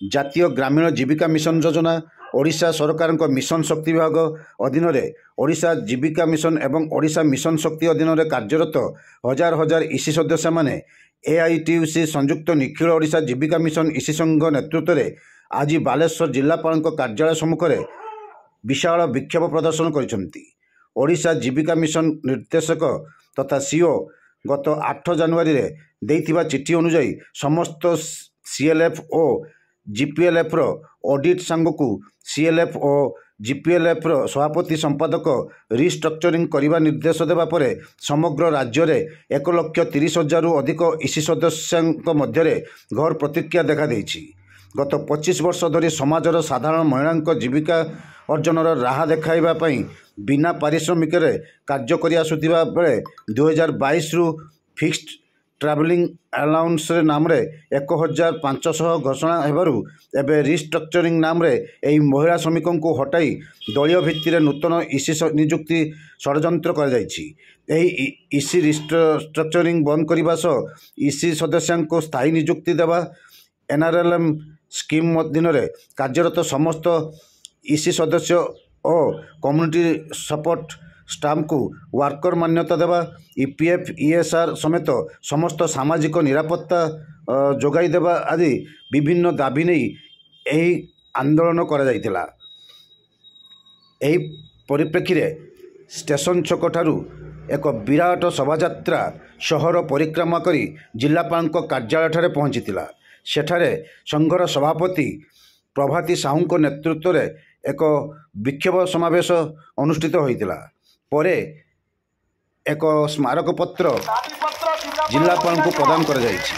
ଜାତୀୟ ଗ୍ରାମୀଣ ଜୀବିକା ମିଶନ ଯୋଜନା, ଓଡ଼ିଶା ସରକାରଙ୍କ ମିଶନ ଶକ୍ତି ବିଭାଗ ଅଧୀନରେ ଓଡ଼ିଶା ଜୀବିକା ମିଶନ ଏବଂ ଓଡ଼ିଶା ମିଶନ ଶକ୍ତି ଅଧୀନରେ କାର୍ଯ୍ୟରତ ହଜାର ହଜାର ଇସି ସଦସ୍ୟମାନେ ଏଆଇଟିୟୁସି ସଂଯୁକ୍ତ ନିଖିଳ ଓଡ଼ିଶା ଜୀବିକା ମିଶନ ଇସି ସଂଘ ନେତୃତ୍ୱରେ ଆଜି ବାଲେଶ୍ୱର ଜିଲ୍ଲାପାଳଙ୍କ କାର୍ଯ୍ୟାଳୟ ସମ୍ମୁଖରେ ବିଶାଳ ବିକ୍ଷୋଭ ପ୍ରଦର୍ଶନ କରିଛନ୍ତି। ଓଡ଼ିଶା ଜୀବିକା ମିଶନ ନିର୍ଦ୍ଦେଶକ ତଥା ସିଓ ଗତ 8 ଜାନୁଆରୀରେ ଦେଇଥିବା ଚିଠି ଅନୁଯାୟୀ ସମସ୍ତ ସିଏଲ୍ଏଫ୍ ଓ ଜିପିଏଲ୍ଏଫ୍ର ଅଡିଟ୍ ସାଙ୍ଗକୁ ସିଏଲ୍ଏଫ୍ ଓ ଜିପିଏଲ୍ଏଫ୍ର ସଭାପତି ସମ୍ପାଦକ ରିଷ୍ଟ୍ରକ୍ଚରିଂ କରିବା ନିର୍ଦ୍ଦେଶ ଦେବା ପରେ ସମଗ୍ର ରାଜ୍ୟରେ 1,30,000ରୁ ଅଧିକ ଇସି ସଦସ୍ୟଙ୍କ ମଧ୍ୟରେ ଘୋର ପ୍ରତିକ୍ରିୟା ଦେଖାଦେଇଛି। ଗତ 25 ବର୍ଷ ଧରି ସମାଜର ସାଧାରଣ ମହିଳାଙ୍କ ଜୀବିକା ଅର୍ଜନର ରାହା ଦେଖାଇବା ପାଇଁ ବିନା ପାରିଶ୍ରମିକରେ କାର୍ଯ୍ୟ କରି ଆସୁଥିବା ବେଳେ 2022ରୁ ଫିକ୍ସଡ୍ ଟ୍ରାଭେଲିଂ ଆଲାଉନ୍ସ ନାମରେ 1,500 ଘୋଷଣା ହେବାରୁ ଏବେ ରିଷ୍ଟ୍ରକ୍ଚରିଂ ନାମରେ ଏହି ମହିଳା ଶ୍ରମିକଙ୍କୁ ହଟାଇ ଦଳୀୟ ଭିତ୍ତିରେ ନୂତନ ଇସି ନିଯୁକ୍ତି ଷଡ଼ଯନ୍ତ୍ର କରାଯାଇଛି। ଏହି ଇସି ରିଷ୍ଟ୍ରକ୍ଚରିଂ ବନ୍ଦ କରିବା ସହ ଇସି ସଦସ୍ୟଙ୍କୁ ସ୍ଥାୟୀ ନିଯୁକ୍ତି ଦେବା, NRLM ସ୍କିମ୍ ଅଧୀନରେ କାର୍ଯ୍ୟରତ ସମସ୍ତ ଇସି ସଦସ୍ୟ ଓ କମ୍ୟୁନିଟି ସପୋର୍ଟ ଷ୍ଟାଫଙ୍କୁ ୱାର୍କର ମାନ୍ୟତା ଦେବା, EPF ESR ସମେତ ସମସ୍ତ ସାମାଜିକ ନିରାପତ୍ତା ଯୋଗାଇ ଦେବା ଆଦି ବିଭିନ୍ନ ଦାବି ନେଇ ଏହି ଆନ୍ଦୋଳନ କରାଯାଇଥିଲା। ଏହି ପରିପ୍ରେକ୍ଷୀରେ ଷ୍ଟେସନ ଛକଠାରୁ ଏକ ବିରାଟ ଶୋଭାଯାତ୍ରା ସହର ପରିକ୍ରମା କରି ଜିଲ୍ଲାପାଳଙ୍କ କାର୍ଯ୍ୟାଳୟଠାରେ ପହଞ୍ଚିଥିଲା। ସେଠାରେ ସଂଘର ସଭାପତି ପ୍ରଭାତୀ ସାହୁଙ୍କ ନେତୃତ୍ୱରେ ଏକ ବିକ୍ଷୋଭ ସମାବେଶ ଅନୁଷ୍ଠିତ ହୋଇଥିଲା। ପରେ ଏକ ସ୍ମାରକପତ୍ର ଜିଲ୍ଲାପାଳଙ୍କୁ ପ୍ରଦାନ କରାଯାଇଛି।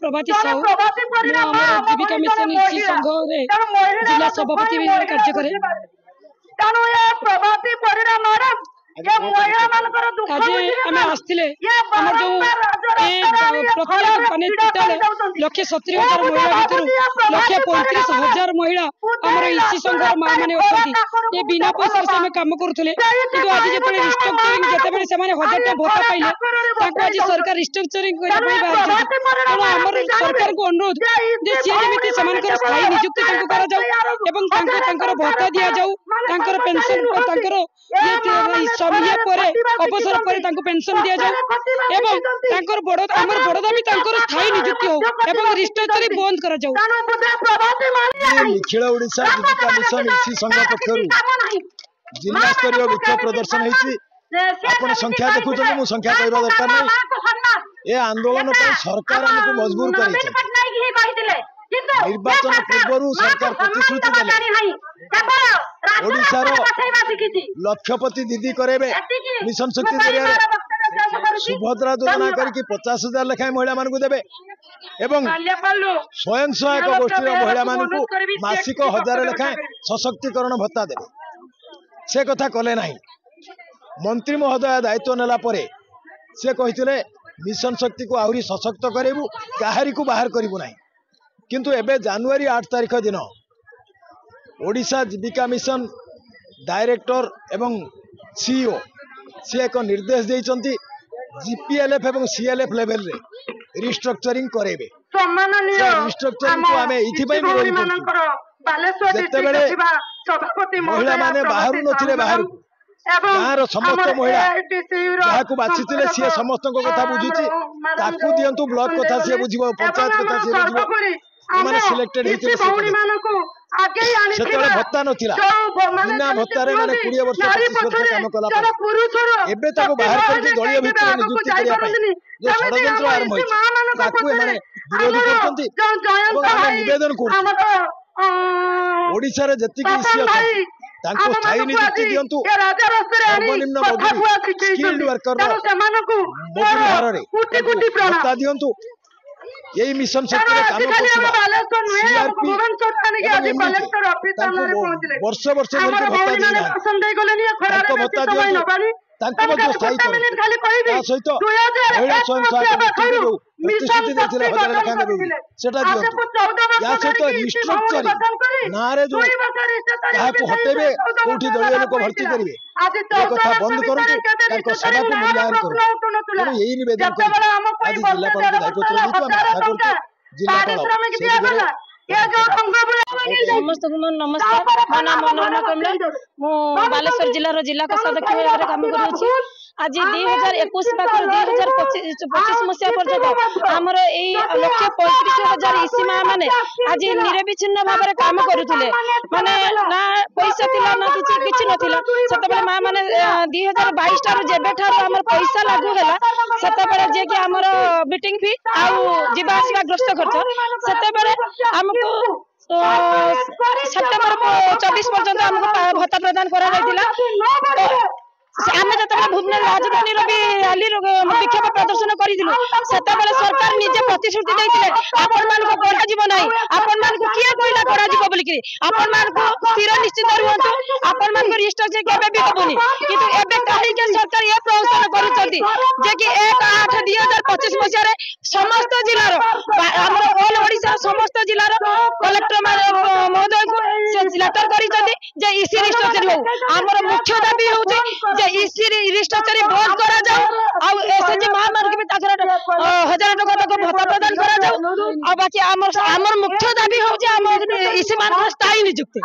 प्रभाती साहू जीविका मिशन संघ जिला सभापति कार्य करे। आज आम आसते आम जो माने 1,70,000 महिला भर 1,35,000 महिला आम इसी संघ माँ मैंने अच्छा ये बिना पैसा से कम करुले कि आज जो रिस्ट्रक्चरिंग जिते से 1,000 भत्ता पाइले आज सरकार रिस्ट्रक्चरिंग आम सरकार को अनुरोध सी जमी स्थायी नियुक्ति भत्ता दि जाऊ पेंशन अवसर पर पेंशन दि जाऊ बड़ दाबी स्थायी नियुक्ति हो रिस्ट्रक्चरिंग बंद कर निखिल ओडिशा जीविका मिशन इसी संघ पक्षर जिला स्तरीय विक्षोभ प्रदर्शन होती आपण संख्या देखुं मु संख्या कहवा दरकार नहीं। ए आंदोलन पर सरकार हमको मजबूर कर निर्वाचन पूर्व सरकार प्रतिश्रुति देले ओडिशार लक्षपति दीदी करेबे मिशन शक्ति जरिया सुभद्रा योजना करके 50,000 लेखाएं महिला मानक देवे एवं स्वयं सहायक गोष्ठी महिला मानक मासिक 1,000 लेखाएं सशक्तिकरण भत्ता देवे से कथा कले नहीं। मंत्री महोदय दायित्व नेला परे से कहिथिले मिशन शक्ति को आहुरी सशक्त करेबु काहारी को बाहर करिबु नहीं। किंतु एबे जनवरी 8 तारिख दिन ओडिशा जीविका मिशन डायरेक्टर एवं सीईओ सी एक निर्देश देइचंती जीपीएलएफ एवं सीएलएफ लेवल रे रिस्ट्रक्चरिंग करेबे। रिस्ट्रक्चरिंग को आमे इथि पई विरोध करछु जेतेबेले महिला माने बाहर नथिले बाहर गाँव समस्त महिला जहाँ बाछी सी समस्त कथा बुझुची ताकू दियंतु ब्लॉक कथा सी बुझिबो पंचायत कथा सी बुझिबो माने सिलेक्टेड हेतिले सेतले भत्ता नथिला बिना भत्ता रे माने 20 वर्ष 25 वर्ष काम कला एबे ताको बाहर करके दलीय भितर नियुक्ति करिया पई जो षडयंत्र आरंभ होई ताकू माने विरोध करतंती एवं हम निवेदन करू ओडिसा रे जति की इसी तांको स्थायी नियुक्ति दियंतु सर्वनिम्न मजूरी स्किल्ड वर्कर मजूरी हार रे भत्ता दियंतु यही मिशन शक्ति रे काम करथुवा सीआरपी वर्ष वर्ष धरि भत्ता दिना तांको भत्ता दियंतु तांको मध्य स्थायी करो सहित महिला स्वयं सहायता समूह प्रतिश्रुति देथिले 1000 लाख देबे सेटा दियंतु या सहित रिस्ट्रक्चरिंग नारे जो काहाको हटेबे कोठी दलिया लोक भर्ती करिवे ए कथा बंद करंतु तांको सेवा को मूल्यांकन करो यही निवेदन करी आज जिल्लापाल को दायित्व देथिबा आशा करछु जिल्लापाल समस्त नमस्कार मो नाम मनोरमा कमला मु बालेश्वर जिल्ला जिला कोषाध्यक्ष भाव काम करुछि आज 2021 पाखर 2025 मसीहा पर्यंत आमर लक्ष्य 35,000 इसी माँ मैंने आज निरविच्छिन्न भाव में काम करुले माने ना पैसा थिला ना किछि नथिला सेतबेले माँ मैंने 2022 ठार जेबे ठार हमर पैसा लागू हैला सेतबेले जे कि हमर मीटिंग फी आउ जीवा आसीबा ग्रस्त खर्च सेतबेले हमको सेप्टेम्बर 24 पर्यंत हमको भत्ता प्रदान करा जायतिला आम जो भुवनेश्वर राजधानी रैली विक्षोभ प्रदर्शन करूँ सरकार निजे प्रतिश्रुति देते आपण मान पढ़ा ना आपण मान किए कहला पढ़ा बोलिकी आपण मान स्थिर निश्चित रुहतु आपण मान रिस्ट्रक्चर केबे भी हेबुनी किंतु एबे काहे सरकार ये प्रदर्शन करूछंती जे कि 1/8/2025 मसिया समस्त जिलार हमर ऑल ओडिशा समस्त जिलार कलेक्टर महोदय को लेटर करिसंती जे इसी रिस्ट्रक्चर हो हमर मुख्य दाबी होउची जे इसी रिस्ट्रक्चर बंद करा जाऊ आ एसएचजी महामार्ग भी ताकर 1000 टका तक भत्ता प्रदान करा जाऊ आ बाकी हमर मुख्य दाबी होउची हमर इसी मान स्थायी नियुक्ति।